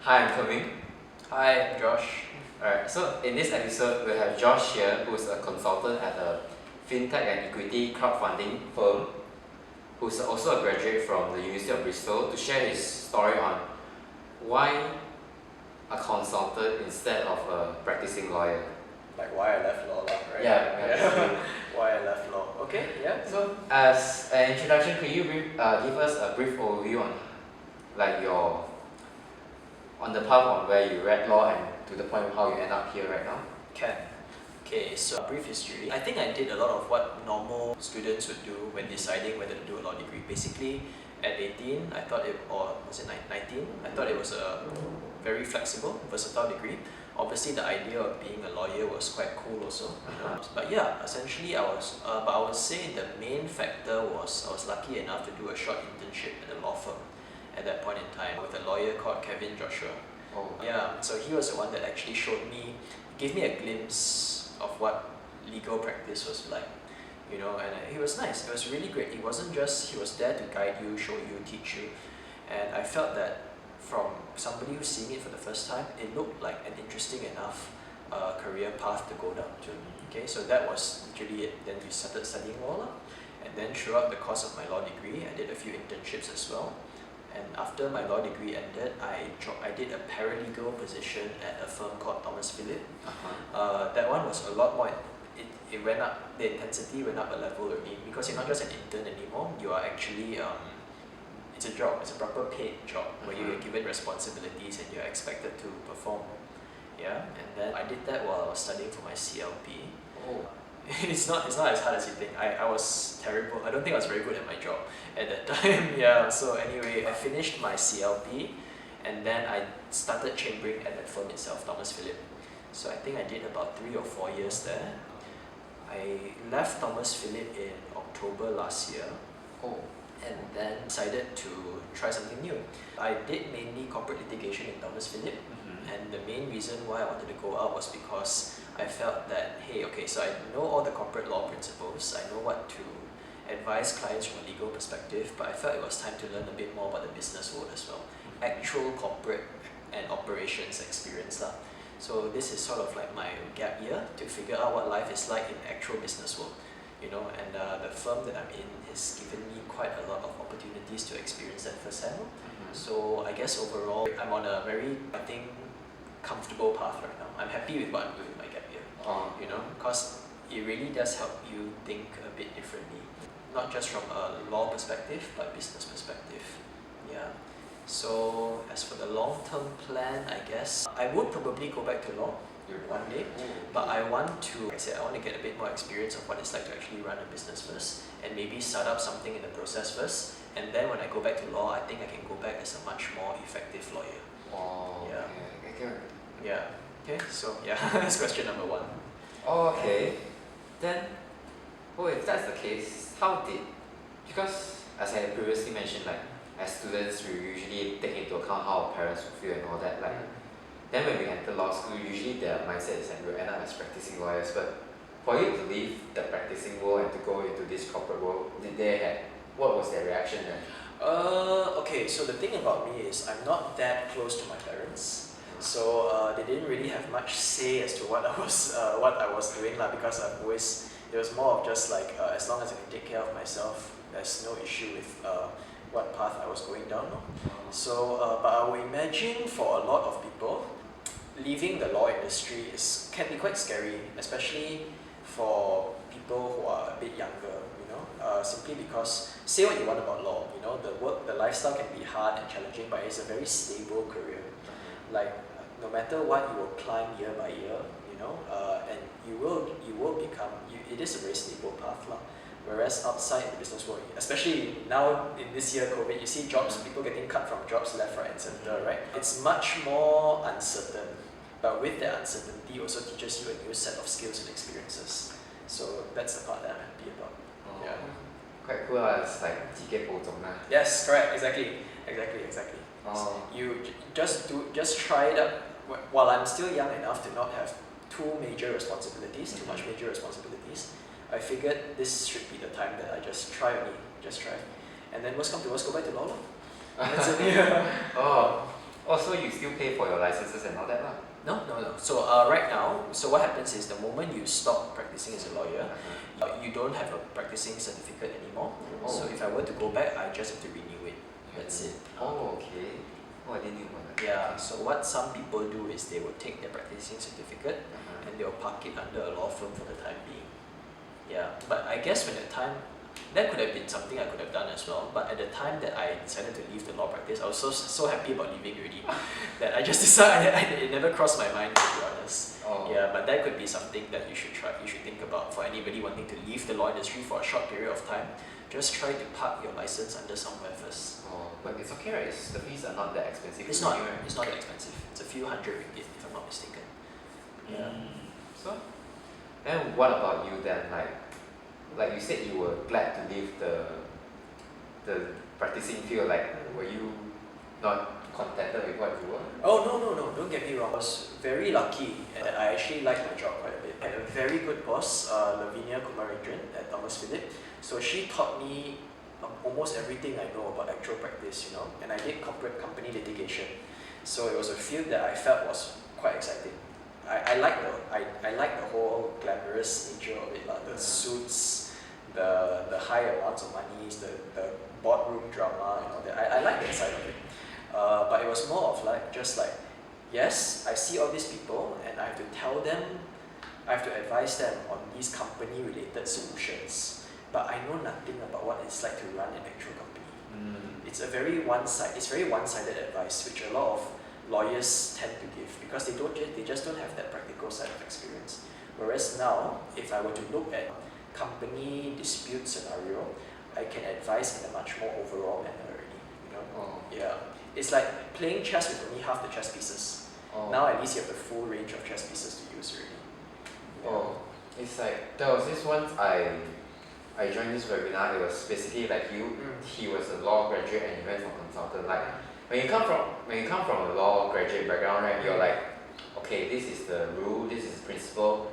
Hi, I'm Coming. Hi, Josh. Alright, so in this episode, we have Josh here, who's a consultant at a FinTech and equity crowdfunding firm, who's also a graduate from the University of Bristol, to share his story on why a consultant instead of a practicing lawyer. Like why I left law, right? Yeah. Why I left law. Okay, yeah. So, as an introduction, could you give us a brief overview on on the path on where you read law and to the point of how you end up here right now? Can. Okay, so brief history. I think I did a lot of what normal students would do when deciding whether to do a law degree. Basically, at 18, I thought or was it 19? I thought it was a very flexible, versatile degree. Obviously, the idea of being a lawyer was quite cool also. But yeah, essentially but I would say the main factor was I was lucky enough to do a short internship at a law firm at that point in time with a lawyer called Joshua Goh. Oh. Yeah, so he was the one that actually gave me a glimpse of what legal practice was like, and he was nice. It was really great. He wasn't just, he was there to guide you, show you, teach you, and I felt that from somebody who's seeing it for the first time, it looked like an interesting enough career path to go down to. Okay, so that was literally it. Then we started studying law, and then throughout the course of my law degree, I did a few internships as well. And after my law degree ended, I did a paralegal position at a firm called 𝗧𝗶𝗺𝗀. That one was a lot more, it went up, the intensity went up a level already, because you're not just an intern anymore, you are actually, it's a job, it's a proper paid job, where you're given responsibilities and you're expected to perform. Yeah, and then I did that while I was studying for my CLP. Oh. It's not as hard as you think. I was terrible. I don't think I was very good at my job at that time. Yeah, so anyway, I finished my CLP and then I started chambering at that firm itself, 𝗧𝗶𝗺𝗀. So I think I did about 3 or 4 years there. I left 𝗧𝗶𝗺𝗀 in October last year. Oh. And then decided to try something new. I did mainly corporate litigation in 𝗧𝗶𝗺𝗀. And the main reason why I wanted to go out was because I felt that, hey, okay, so I know all the corporate law principles, I know what to advise clients from a legal perspective, but I felt it was time to learn a bit more about the business world as well. Actual corporate and operations experience. So this is sort of like my gap year to figure out what life is like in the actual business world. And the firm that I'm in has given me quite a lot of opportunities to experience that firsthand. So I guess overall, I'm on a very, I think, comfortable path right now. I'm happy with what I'm doing with my gap year, because it really does help you think a bit differently, not just from a law perspective, but business perspective. Yeah. So as for the long-term plan, I guess I would probably go back to law one day, but I want to get a bit more experience of what it's like to actually run a business first, and maybe start up something in the process first, and then when I go back to law, I think I can go back as a much more effective lawyer. Oh, yeah. Okay. Yeah. Okay, so yeah, that's question number 1. Oh, okay. Then, if that's the case, because as I previously mentioned, like, as students, we usually take into account how our parents will feel and all that, then when we enter law school, usually their mindset is that we'll end up as practicing lawyers, but for you to leave the practicing world and to go into this corporate world, what was their reaction then? Okay, so the thing about me is I'm not that close to my parents, so they didn't really have much say as to what I was doing, because it was more of just like, as long as I can take care of myself, there's no issue with what path I was going down. So, but I would imagine for a lot of people, leaving the law industry can be quite scary, especially for people who are a bit younger, simply because, say what you want about law, the lifestyle can be hard and challenging, but it's a very stable career. Like, no matter what, you will climb year by year, and you will become, it is a very stable path. Whereas outside the business world, especially now in this year COVID, you see people getting cut from jobs left, right and center, right? It's much more uncertain, but with that uncertainty also teaches you a new set of skills and experiences. So that's the part that I'm happy about. Yeah. Quite cool, it's like 𝗧𝗶𝗺𝗀𝗀. Yes, correct, exactly. Oh. You just try it out while I'm still young enough to not have too much major responsibilities. I figured this should be the time that I just try. And then worst come to worst, go back to law. That's it. Oh, Oh, so you still pay for your licenses and all that lah? No. So right now, so what happens is the moment you stop practicing as a lawyer, you don't have a practicing certificate anymore. Oh. So if I were to go back, I just have to renew it. That's it. Oh, okay. Oh, I didn't know about that. Yeah, so what some people do is they will take their practicing certificate and they'll park it under a law firm for the time being. Yeah, but I guess when the time, that could have been something I could have done as well, but at the time that I decided to leave the law practice, I was so happy about leaving already that I just decided, it never crossed my mind, to be honest. Oh. Yeah, but that could be something that you should think about for anybody wanting to leave the law industry for a short period of time. Just try to park your license under somewhere first. Oh, but it's okay, right? The fees are not that expensive. It's not that expensive. It's a few hundred ringgit, if I'm not mistaken. Yeah. So, then what about you then? Like you said, you were glad to leave the practicing field. Like, were you not contented with what you were? Oh no! Don't get me wrong. I was very lucky, and I actually liked my job quite a bit. I had a very good boss, 𝗧𝗶𝗺𝗲 at 𝗧𝗶𝗺𝗺, so she taught me almost everything I know about actual practice, you know. And I did corporate company litigation, so it was a field that I felt was quite exciting. I like the whole glamorous nature of it, like the suits, the high amounts of money, the boardroom drama, and all that. I like that side of it. But it was more of yes, I see all these people and I have to tell them, I have to advise them on these company-related solutions. But I know nothing about what it's like to run an actual company. It's very one-sided advice, which a lot of lawyers tend to give because they just don't have that practical side of experience. Whereas now, if I were to look at company dispute scenario, I can advise in a much more overall manner already. You know? Oh. Yeah. It's like playing chess with only half the chess pieces. Oh. Now at least you have the full range of chess pieces to use already. Yeah. Oh, it's like there was this once I joined this webinar. It was basically like you. He was a law graduate and he went for consultant. Like when you come from a law graduate background, right? You're like, okay, this is the rule, this is the principle.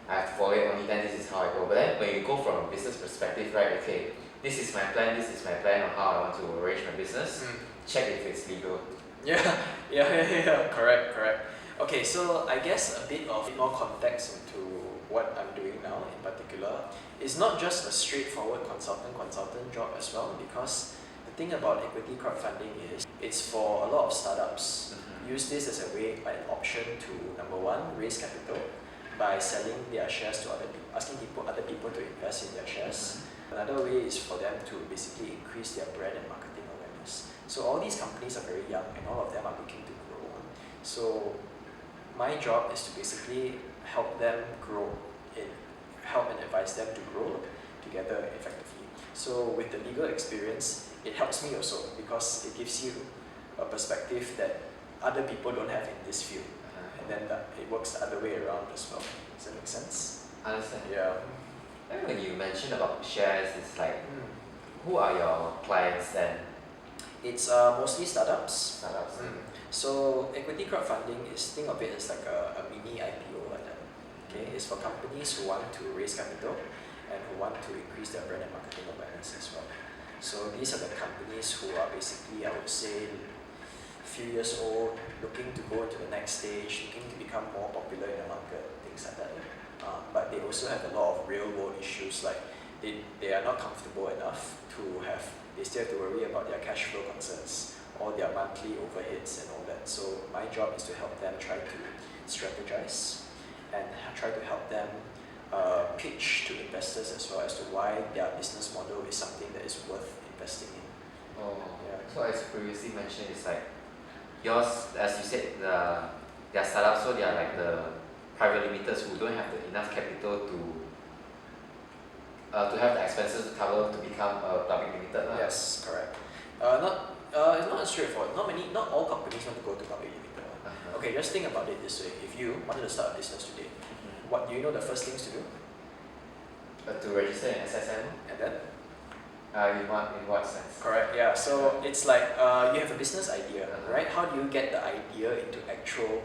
I have to follow it only. Then this is how I go. But then when you go from a business perspective, right? Okay, this is my plan on how I want to arrange my business. Check if it's legal. Yeah. Correct. Okay, so I guess a bit more context into what I'm doing now in particular. It's not just a straightforward consultant job as well, because the thing about equity crowdfunding is it's for a lot of startups. Use this as an option to, number one, raise capital by selling their shares to other people, asking other people to invest in their shares. Another way is for them to basically increase their brand and marketing awareness. So all these companies are very young and all of them are looking to grow. So my job is to basically help them grow, help and advise them to grow together effectively. So with the legal experience, it helps me also because it gives you a perspective that other people don't have in this field. And then it works the other way around as well. Does that make sense? I understand. Yeah. And when you mentioned about shares, it's like, who are your clients then? It's mostly startups. Startups. So equity crowdfunding think of it as like a mini IPO like that. Okay, it's for companies who want to raise capital and who want to increase their brand and marketing awareness as well. So these are the companies who are basically, I would say, a few years old, looking to go into the next stage, looking to become more popular in the market, things like that. But they also have a lot of real world issues, like they are not comfortable enough to have, they still have to worry about their cash flow concerns, all their monthly overheads and all that. So my job is to help them try to strategize and try to help them pitch to investors as well as to why their business model is something that is worth investing in. Oh, yeah. So as previously mentioned, it's like yours, as you said, they are startups, so they are like the private limiters who don't have enough capital to have the expenses to cover to become a public limited. Yes, correct. It's not straightforward. Not all companies want to go to public limited. Okay, just think about it this way. If you wanted to start a business today, what do you know the first things to do? To register an SSM. And then? In what sense? Correct, yeah. So it's like you have a business idea, right? How do you get the idea into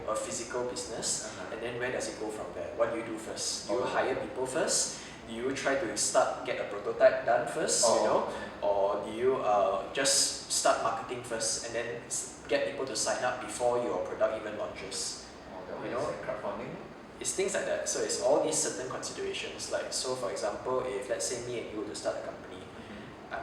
a physical business? And then where does it go from there? What do you do first? Do you hire people first? Do you try to get a prototype done first, you know? Or do you just start marketing marketing first and then get people to sign up before your product even launches. You know, like crowdfunding? It's things like that. So it's all these certain considerations. Like, so for example, if let's say me and you were to start a company,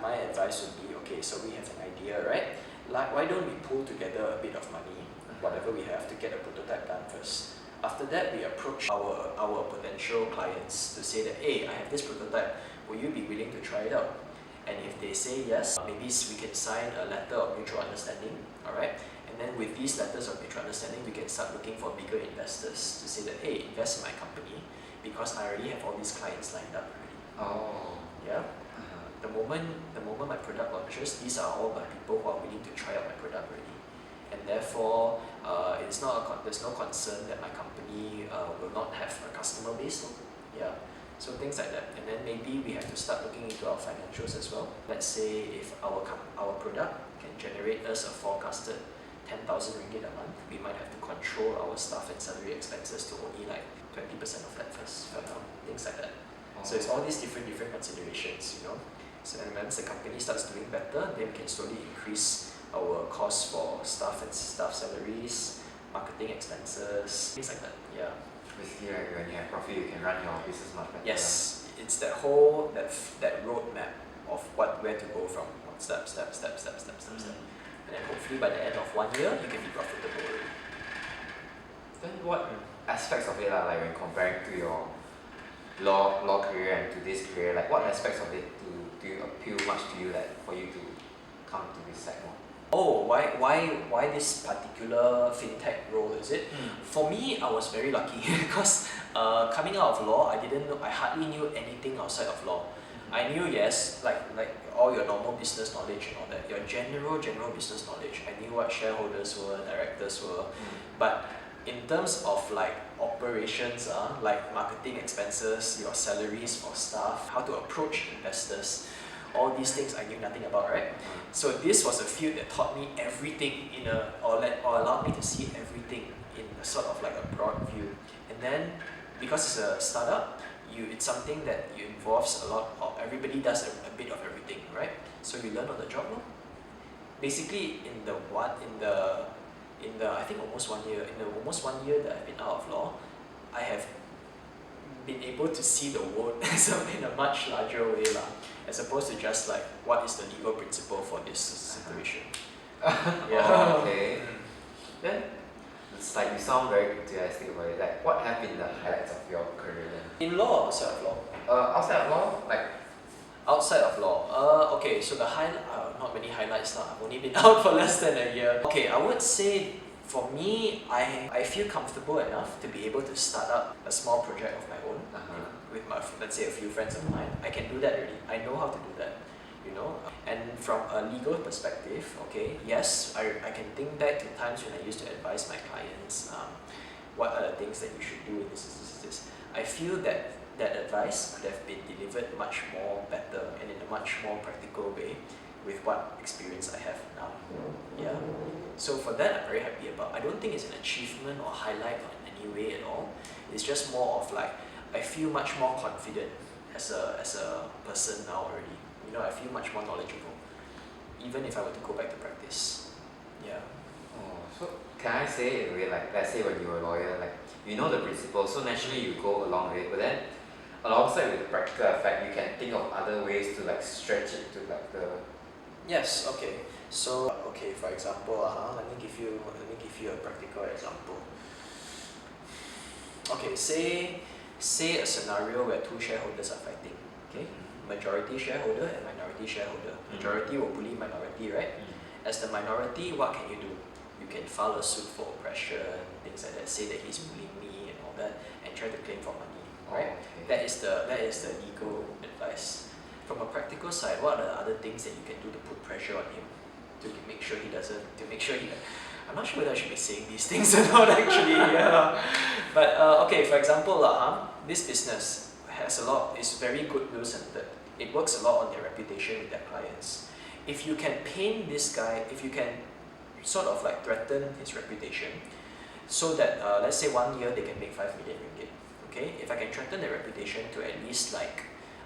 my advice would be, okay, so we have an idea, right? Like, why don't we pull together a bit of money, whatever we have, to get a prototype done first. After that, we approach our potential clients to say that, hey, I have this prototype, will you be willing to try it out? And if they say yes, maybe we can sign a letter of mutual understanding, alright? And then with these letters of mutual understanding, we can start looking for bigger investors to say that, hey, invest in my company because I already have all these clients lined up already. Oh. Yeah. The moment my product launches, these are all my people who are willing to try out my product already, and therefore there's no concern that my company will not have a customer base. Yeah. So things like that, and then maybe we have to start looking into our financials as well. Let's say if our product can generate us a forecasted 10,000 ringgit a month, we might have to control our staff and salary expenses to only like 20% of that first for now. Things like that. So it's all these different considerations, you know. So and once the company starts doing better, then we can slowly increase our costs for staff and staff salaries, marketing expenses, things like that. Yeah. Basically, like when you have profit, you can run your business much better. Yes, it's that whole that roadmap of where to go from, step, and then hopefully by the end of 1 year, you can be profitable already. Then what aspects of it are like when comparing to your law career and to this career, like what aspects of it do you appeal much to you, like for you to come to this side more? Oh, why this particular fintech role, is it? For me, I was very lucky because coming out of law, I hardly knew anything outside of law. I knew, yes, like all your normal business knowledge and all that, your general business knowledge. I knew what shareholders were, directors were, but in terms of like operations, like marketing expenses, your salaries for staff, how to approach investors, all these things I knew nothing about, right? So this was a field that taught me everything or allowed me to see everything in a sort of like a broad view. And then because it's a startup, it's something that involves a lot of, everybody does a bit of everything, right? So you learn on the job, no? Basically I think almost 1 year, in the almost 1 year that I've been out of law, I have been able to see the world in a much larger way, as opposed to just like what is the legal principle for this situation. Yeah. Okay. Then it's like you sound very enthusiastic about it. Like what have been the highlights of your career then? In law or outside of law? Outside of law, like outside of law. Okay, so the not many highlights now. I've only been out for less than a year. Okay, I would say for me, I feel comfortable enough to be able to start up a small project of my own with my, let's say, a few friends of mine. I can do that already. I know how to do that, you know. And from a legal perspective, okay, yes, I can think back to times when I used to advise my clients, what are the things that you should do, this. I feel that advice could have been delivered much more better and in a much more practical way with what experience I have now. Yeah. So for that, I'm very happy about. I don't think it's an achievement or highlight in any way at all. It's just more of like, I feel much more confident as a person now already. You know, I feel much more knowledgeable, even if I were to go back to practice. Yeah. Oh, so can I say in a way, like let's say when you were a lawyer, like you know the principles, so naturally you go along with it, but then alongside with the practical effect, you can think of other ways to like stretch it to like the. Yes. Okay. So okay, for example, let me give you a practical example. Okay, say a scenario where two shareholders are fighting. Okay, majority shareholder and minority shareholder. Majority will bully minority, right? As the minority, what can you do? You can file a suit for oppression, things like that. Say that he's bullying me and all that, and try to claim for money, right? That is the legal advice. From a practical side, what are the other things that you can do to put pressure on him to make sure he doesn't? I'm not sure whether I should be saying these things or not actually. Yeah. But okay, for example, this business is very goodwill centered. It works a lot on their reputation with their clients. If you can paint this guy, if you can sort of like threaten his reputation, so that let's say 1 year they can make 5 million ringgit. Okay, if I can threaten their reputation to at least like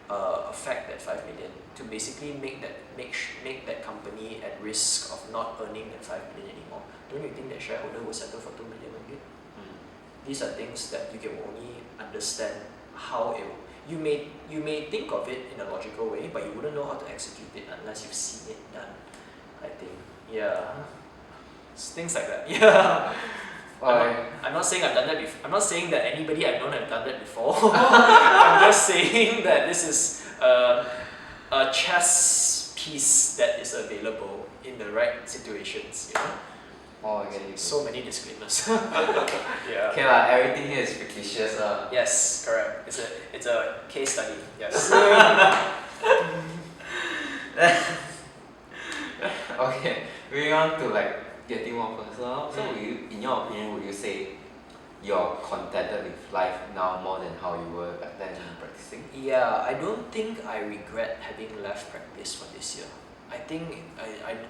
affect that 5 million, to basically make that company company at risk of not earning that 5 million anymore, don't you think that shareholder will settle for 2 million ringgit? These are things that you can only understand how it. You may think of it in a logical way, but you wouldn't know how to execute it unless you've seen it done. I think, yeah, it's things like that. Yeah. I'm not saying I've done that before. I'm not saying that anybody I've known have done that before. I'm just saying that this is a chess piece that is available in the right situations. You know. Oh, I get it. So many disclaimers. Yeah. Okay lah, everything here is fictitious lah. Yes, correct. It's a case study. Yes. Okay, moving on to like getting more personal. So, in your opinion, would you say you're contented with life now more than how you were back then in practicing? Yeah, I don't think I regret having left practice for this year. I think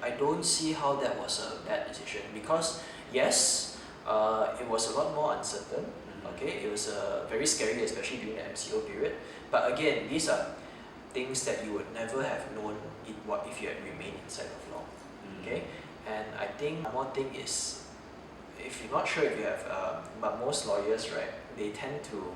I don't see how that was a bad decision because yes, it was a lot more uncertain. Okay, it was very scary, especially during the MCO period. But again, these are things that you would never have known if you had remained inside of law. Okay, and I think one more thing is, if you're not sure if you have, but most lawyers, right, they tend to.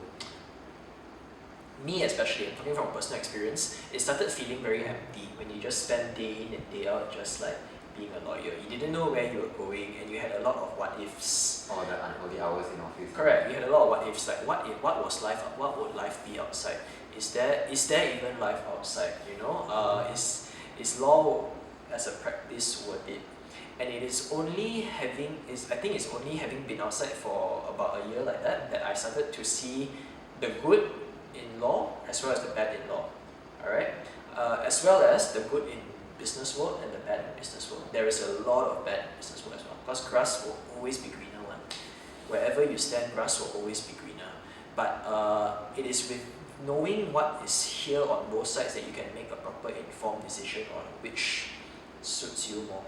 Me especially, I'm talking from personal experience, it started feeling very empty when you just spend day in and day out just like being a lawyer. You didn't know where you were going and you had a lot of what ifs. Or the unholy hours in office. Correct, you had a lot of what ifs, like what was life, what would life be outside? Is there even life outside, you know? Is law as a practice worth it? And it is only I think it's only having been outside for about a year like that I started to see the good in law as well as the bad in law, alright? As well as the good in business world and the bad in business world. There is a lot of bad in business world as well, because grass will always be greener one. Wherever you stand, grass will always be greener. But it is with knowing what is here on both sides that you can make a proper informed decision on which suits you more.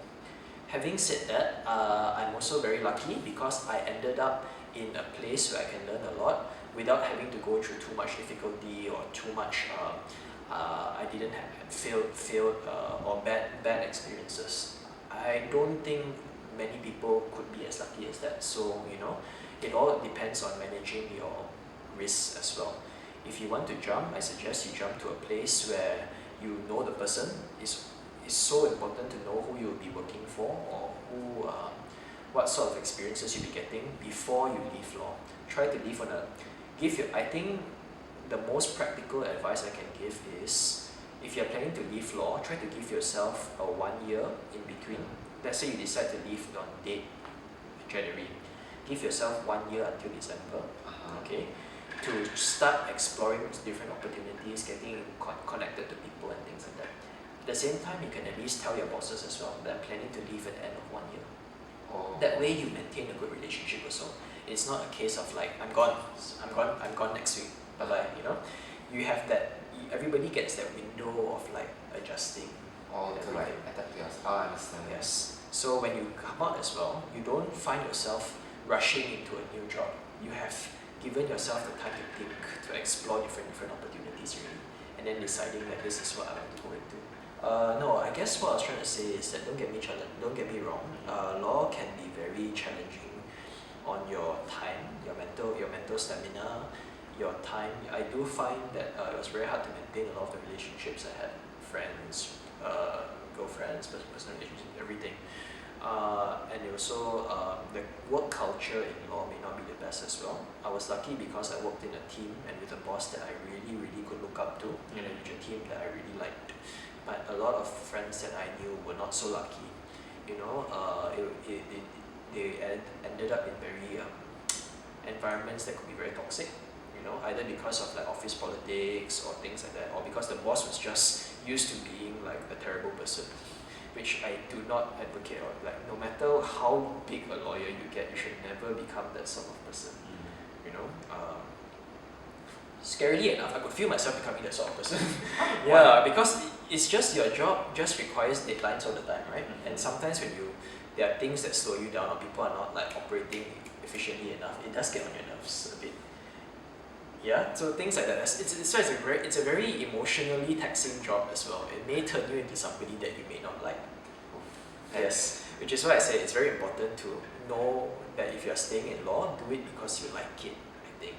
Having said that, I'm also very lucky because I ended up in a place where I can learn a lot without having to go through too much difficulty or too much. I didn't have failed or bad experiences. I don't think many people could be as lucky as that. So you know, it all depends on managing your risks as well. If you want to jump, I suggest you jump to a place where you know the person. It's so important to know who you'll be working for or what sort of experiences you'll be getting before you leave law. Try to leave on a I think the most practical advice I can give is, if you're planning to leave law, try to give yourself a 1 year in between. Let's say you decide to leave on date January. Give yourself 1 year until December, okay, to start exploring different opportunities, getting connected to people and things like that. At the same time, you can at least tell your bosses as well that I'm planning to leave at the end of 1 year. That way you maintain a good relationship also. It's not a case of like, I'm gone next week, bye bye, you know. You have that, everybody gets that window of like adjusting. To like adapt to yourself. I understand. Yes. So when you come out as well, you don't find yourself rushing into a new job. You have given yourself the time to think, to explore different opportunities really, and then deciding that this is what I want to go into. No, I guess what I was trying to say is that don't get me wrong. Law can be very challenging on your time, your mental stamina, your time. I do find that it was very hard to maintain a lot of the relationships I had, friends, girlfriends, personal relationships, everything. And also the work culture in law may not be the best as well. I was lucky because I worked in a team and with a boss that I really could look up to, and a team that I really liked. But a lot of friends that I knew were not so lucky. You know, they ended up in very environments that could be very toxic. You know, either because of like office politics or things like that, or because the boss was just used to being like a terrible person, which I do not advocate on. Like, no matter how big a lawyer you get, you should never become that sort of person. You know, scarily enough, I could feel myself becoming that sort of person. Yeah, because it's just your job just requires deadlines all the time, right? And sometimes when there are things that slow you down or people are not like operating efficiently enough, it does get on your nerves a bit. Yeah, so things like that. It's a very emotionally taxing job as well. It may turn you into somebody that you may not like. which is why I say it's very important to know that if you are staying in law, do it because you like it, I think.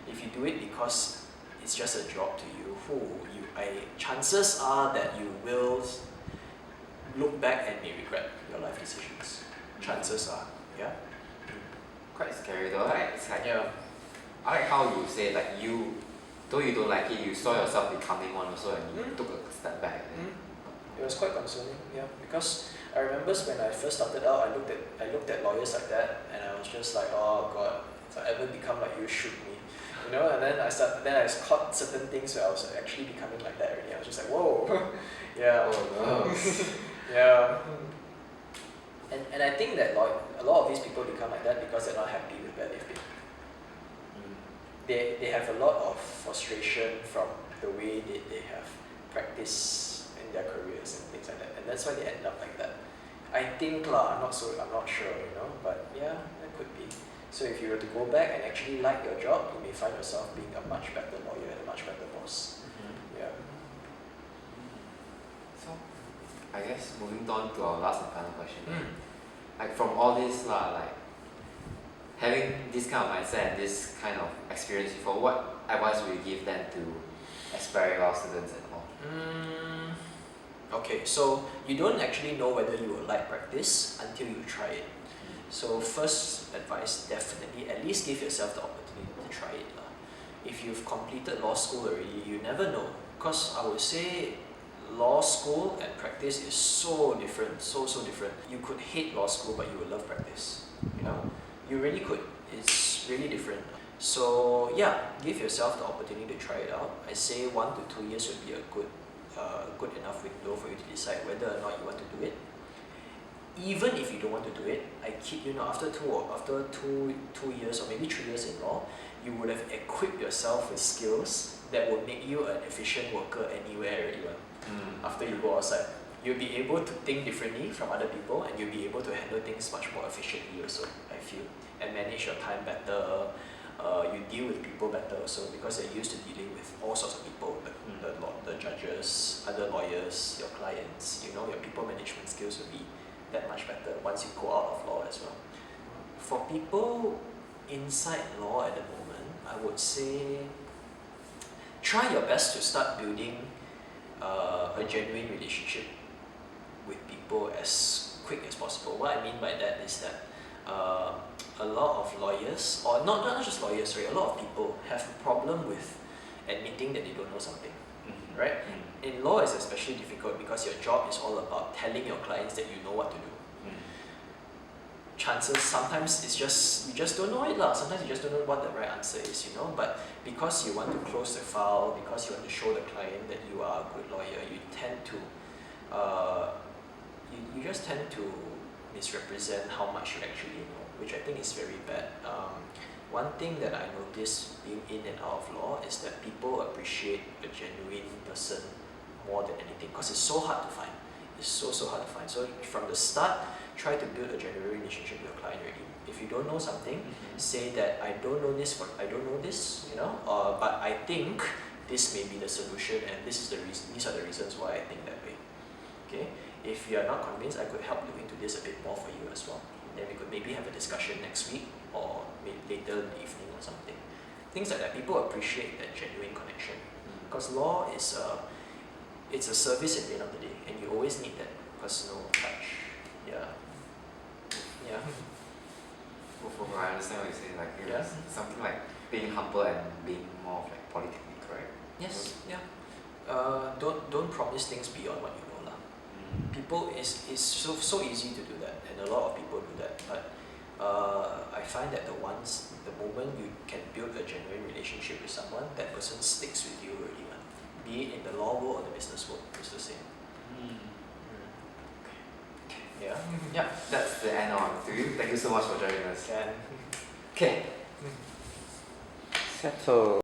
If you do it because it's just a job to you, chances are that you will look back and may regret your life decisions. Chances are, yeah? Quite scary though, right? It's like, Yeah. I like how you say like though you don't like it, you saw yourself becoming one also and you took a step back. It was quite concerning, yeah, because I remember when I first started out, I looked at lawyers like that, and I was just like, oh god, if I ever become like you, shoot me, you know. And then I caught certain things where I was actually becoming like that already. I was just like, whoa, yeah, Oh no. yeah. And I think that a lot of these people become like that because they're not happy with where they've been. They have a lot of frustration from the way they have practiced in their careers and things like that, and that's why they end up like that. I think I'm not sure, you know, but yeah, that could be. So if you were to go back and actually like your job, you may find yourself being a much better lawyer and a much better boss. Yeah. So, I guess moving on to our last and final question. Like from all this like having this kind of mindset and this kind of experience before, what advice would you give them to aspiring law students and all? Okay, so you don't actually know whether you will like practice until you try it. So first advice, definitely at least give yourself the opportunity to try it. If you've completed law school already, you never know. Because I would say law school and practice is so different, so different. You could hate law school, but you will love practice. You know, you really could. It's really different. So yeah, give yourself the opportunity to try it out. I say 1 to 2 years would be a good enough window for you to decide whether or not you want to do it. Even if you don't want to do it, I kid you not, after two years or maybe 3 years in law, you would have equipped yourself with skills that will make you an efficient worker anywhere already. After you go outside, you'll be able to think differently from other people, and you'll be able to handle things much more efficiently also, I feel, and manage your time better. You deal with people better also because you're used to dealing with all sorts of people, the judges, other lawyers, your clients. You know, your people management skills will be that much better once you go out of law as well. For people inside law at the moment, I would say try your best to start building a genuine relationship with people as quick as possible. What I mean by that is that a lot of lawyers, or not just lawyers, right, a lot of people have a problem with admitting that they don't know something, right? In law it's especially difficult because your job is all about telling your clients that you know what to do. Chances, sometimes it's just, you just don't know it lah. Sometimes you just don't know what the right answer is, you know, but because you want to close the file, because you want to show the client that you are a good lawyer, you tend to, you just tend to misrepresent how much you actually know, which I think is very bad. One thing that I noticed being in and out of law is that people appreciate a genuine person more than anything, because it's so hard to find. It's so hard to find. So from the start, try to build a genuine relationship with your client already. If you don't know something, say that I don't know this, you know, but I think this may be the solution, and these are the reasons why I think that way. Okay? If you are not convinced, I could help look into this a bit more for you as well. Then we could maybe have a discussion next week or maybe later in the evening or something. Things like that. People appreciate that genuine connection, because law is it's a service at the end of the day, and you always need that personal touch. Yeah. From what I understand what you're saying, like it's something like being humble and being more like politically correct. Yes. Yeah. Don't promise things beyond what you know lah. People is so easy to do that, and a lot of people do that. But I find that the moment you can build a genuine relationship with someone, that person sticks with you already. Be it in the law world or the business world, it's the same. Yeah, that's the end of our interview. Thank you so much for joining us. Okay. Settle.